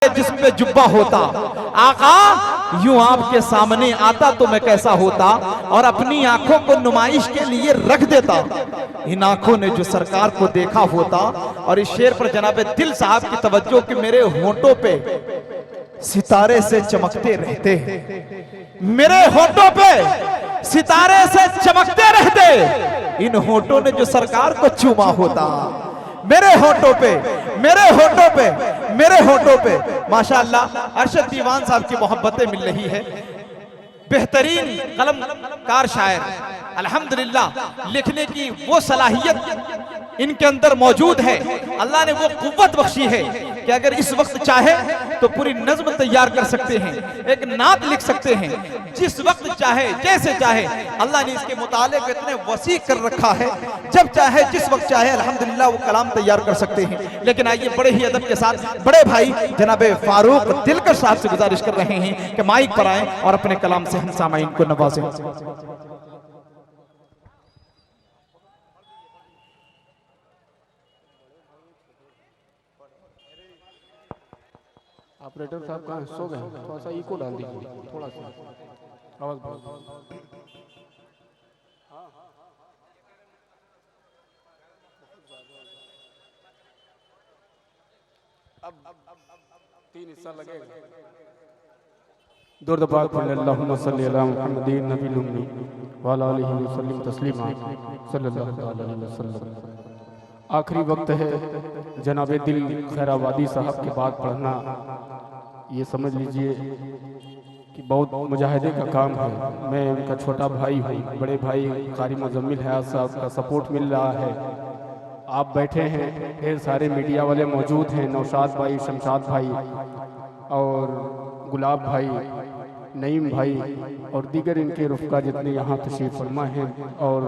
के जिस्म पे जुब्बा होता, आका यूं आपके सामने आता तो मैं कैसा होता, और अपनी आंखों को नुमाइश के लिए रख देता। इन आंखों ने जो सरकार को देखा होता। और इस शेर पर जनाब दिल साहब की तवज्जो कि मेरे होंठों पे सितारे से चमकते रहते, मेरे होंठों पे सितारे से चमकते रहते। इन होंठों ने जो सरकार को चूमा होता, मेरे होंठों पे, मेरे होंठों पे, मेरे होंठों पे। माशाअल्लाह अरशद दीवान साहब की मोहब्बतें मिल रही है। बेहतरीन कलमकार शायर, अल्हम्दुलिल्लाह लिखने की वो सलाहियत इनके अंदर मौजूद है। अल्लाह ने वो कुव्वत बख्शी है कि अगर इस वक्त चाहे तो पूरी नज्म तैयार कर सकते हैं, एक नात लिख सकते हैं, जिस वक्त चाहे जैसे चाहे। अल्लाह ने इसके मुताले को इतने वसी कर रखा है, जब चाहे जिस वक्त चाहे अल्हम्दुलिल्लाह वो कलाम तैयार कर सकते हैं। लेकिन आइए बड़े ही अदब के साथ बड़े भाई जनाब फारूक दिलकश साहब से गुजारिश कर रहे हैं कि माइक पर आए और अपने कलाम से हम सामाईन को नवाजें। ऑपरेटर साहब कहाँ सो गए? थोड़ा सा इको डाल दीजिए, थोड़ा सा आवाज बहुत। अब 3 हिस्सा लगेगा। दुर्द पाक अल्लाहुम्मा सल्ली अला मुहम्मदिन नबील उम्मी व अला आलिहि वसल्लम तस्लीमा सल्लल्लाहु अलैहि वसल्लम। आखिरी वक्त है जनाब दिल खैराबादी साहब की बात पढ़ना, ये समझ लीजिए कि बहुत मुजाहिदे का काम है। मैं उनका छोटा भाई हूँ, बड़े भाई कारी मुजम्मिल हयात साहब का सपोर्ट मिल रहा है। आप बैठे हैं, ढेर सारे मीडिया वाले मौजूद हैं, नौशाद भाई, शमशाद भाई और गुलाब भाई, नईम भाई और दीगर इनके रुफ़का जितने यहाँ तशरीफ़ फरमा हैं, और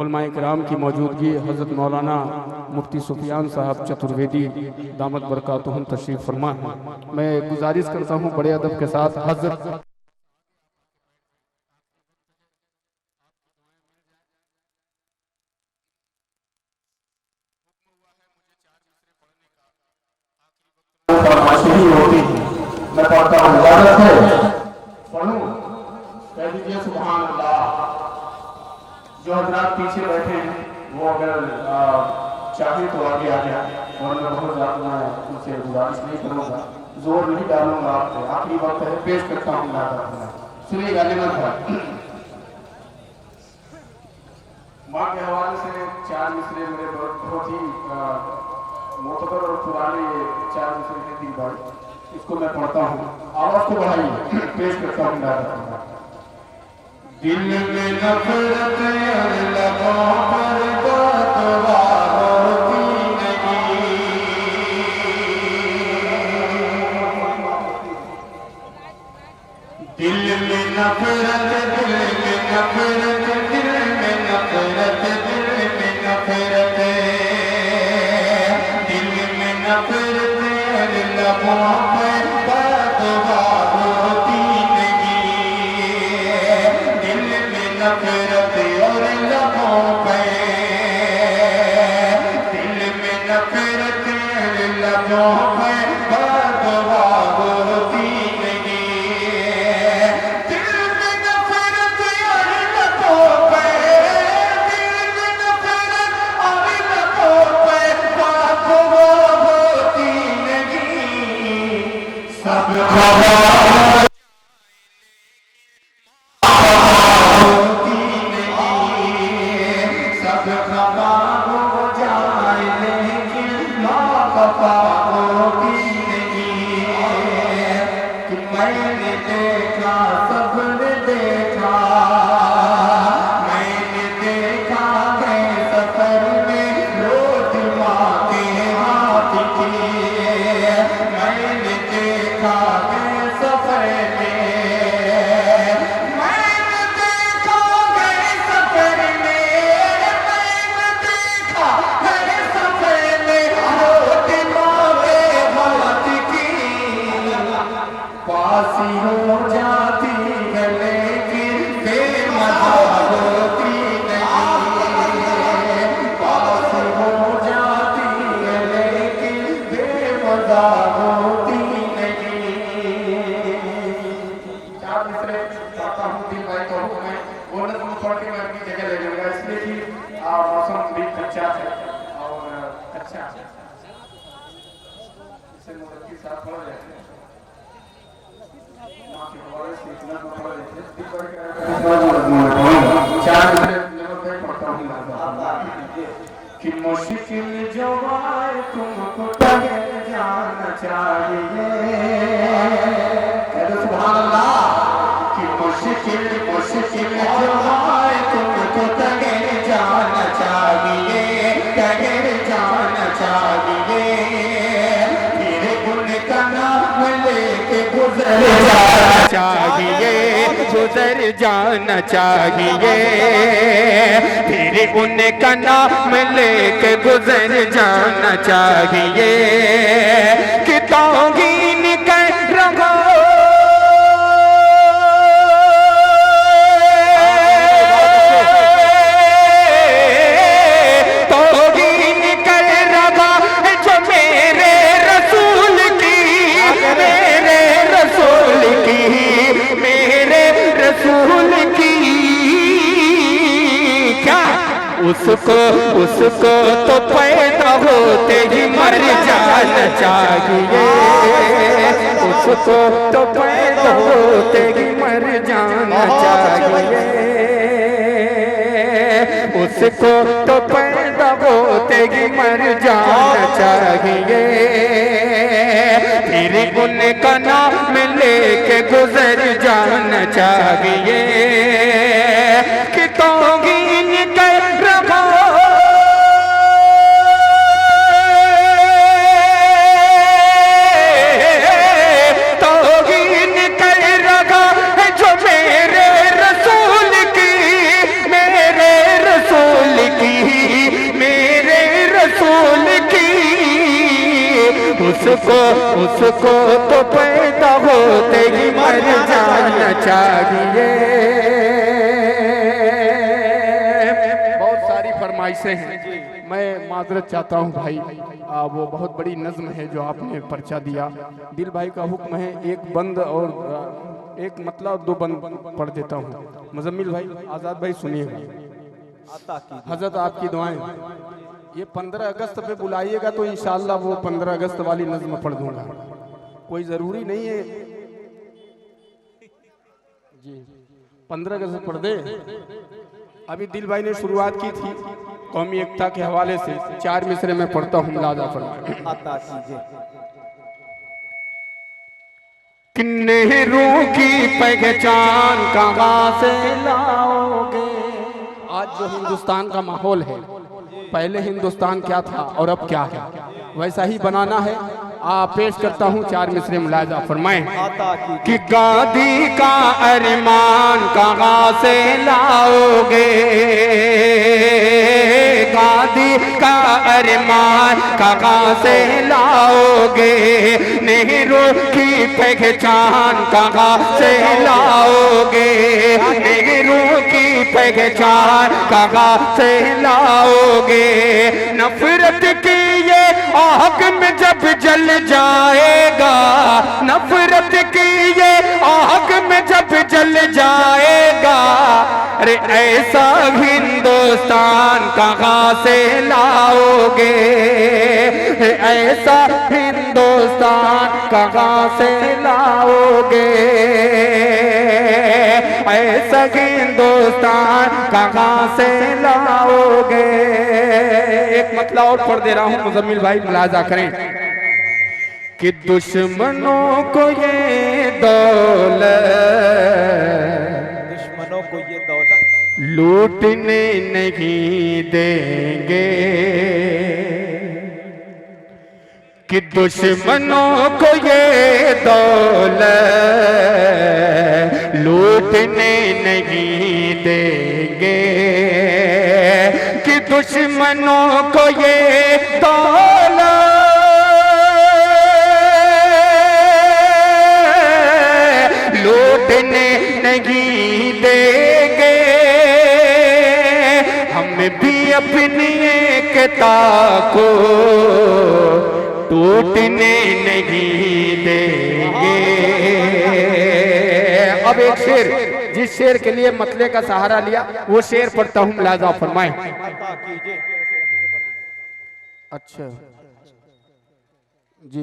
उलमाए किराम की मौजूदगी हज़रत मौलाना मुफ्ती सुफियान साहब चतुर्वेदी दामत बरकातुहुम तशरीफ़ फरमा है। मैं गुजारिश करता हूँ बड़े अदब के साथ हज़रत होती है। मैं पढ़ता हूँ, इजाज़त है पढ़ूँ? कह दीजिए सुभान अल्लाह। जो हजरात पीछे बैठे हैं वो अगर चाहे तो आगे आ जाए, और मैं बहुत ज़्यादा मैं उनसे गुजारिश नहीं करूँगा, जोर नहीं डालूंगा आप पे। आखिरी वक्त है, पेश करता हूँ मैं। सुनिएगा निमत है। माँ के हवाले से 4 मिसरे मेरे बहुत ही मोतबर और पुराने ये 4 मिसरे हैं दिल भाई, इसको मैं पढ़ता हूँ। आवाज़ को बढ़ाइए, पेश करता हूँ। दिल में नफरत लबों पर बदवा होती नहीं, दिल में नफरत, दिल में नफरत, दिल में नफरत, दिल में नफरत, दिल में नफरत लबों पर बदवा होती नफरत और लबों पे, दिल में नफरत लबों पे बदवा होती नहीं, दिल में नफरत और लबों पे, दिल में नफरत और लबों पे बदवा होती नहीं। सब खबर होती कि मुश्किल जो आए तुमको तगे जाना चाहिए, सुभान अल्लाह। कि मुश्किल जो आए तुमको तगे जाना चाहिए, तगे जाना चाहिए। फिर उनका नाम लेके गुजर जाना चाहिए, गुजर जाना चाहिए। फिर उनका नाम लेके गुजर जाना चाहिए। कि तौहीन कर रहा उसको तो पैदा होते ही मर जाना चाहिए, उसको तो पैदा होते ही मर जाना चाहिए, उसको तो पैदा होते ही मर जाना चाहिए। फिर उनका नाम लेके गुजर जाना चाहिए। कि तौहीन कर रहा उसको तो पैदा होते ही मर जाना चाहिए। बहुत सारी फरमाइशें हैं, मैं माजरत चाहता हूँ भाई। वो बहुत बड़ी नज्म है जो आपने पर्चा दिया। दिल भाई का हुक्म है एक बंद और एक मतलब दो बंद पढ़ देता हूँ। मुजम्मिल भाई, आज़ाद भाई सुनिएगा। हजरत आपकी दुआएं। ये 15 अगस्त पे बुलाइएगा तो इंशाअल्लाह वो 15 अगस्त वाली नज़्म पढ़ दूंगा। कोई ज़रूरी नहीं है जी 15 अगस्त पढ़ दे। अभी दिल भाई ने शुरुआत की थी कौमी एकता के हवाले से। 4 मिसरे में पढ़ता हूँ मुलाजा फरमाइए। कि नेहरू की पहचान कहाँ से लाओगे। आज जो हिंदुस्तान का माहौल है, पहले हिंदुस्तान क्या था और अब क्या है, वैसा ही बनाना है। पेश करता हूँ 4 मिसरे मुलाजा फरमाएं। कि गांधी का अरमान कहाँ से लाओगे, गांधी का अरमान कहाँ से लाओगे, नेहरू की पहचान कहाँ से लाओगे, नेहरू की पहचान कहाँ से लाओगे। नफरत की ये आग में जब जल जाएगा, नफरत की ये आग में जब जल जाएगा, अरे ऐसा हिंदुस्तान कहाँ से लाओगे, ऐसा हिंदुस्तान कहाँ से लाओगे, ऐसा हिंदुस्तान कहाँ से लाओगे। एक मतलब और पढ़ दे रहा हूँ मुजम्मिल भाई, मुलाजा करें। कि दुश्मनों को ये दौलत, दुश्मनों को ये दौलत लूटने नहीं देंगे, कि दुश्मनों को ये दौलत लूटने नहीं देंगे, कि दुश्मनों को ये दौलत लूटने नहीं देंगे। हम भी अपनी एकता को टूटने नहीं देंगे। अब एक शेर, जिस शेर के लिए मतले का सहारा लिया वो शेर पढ़ता हूँ, मुलाजा फरमाएं। अच्छा जी जी।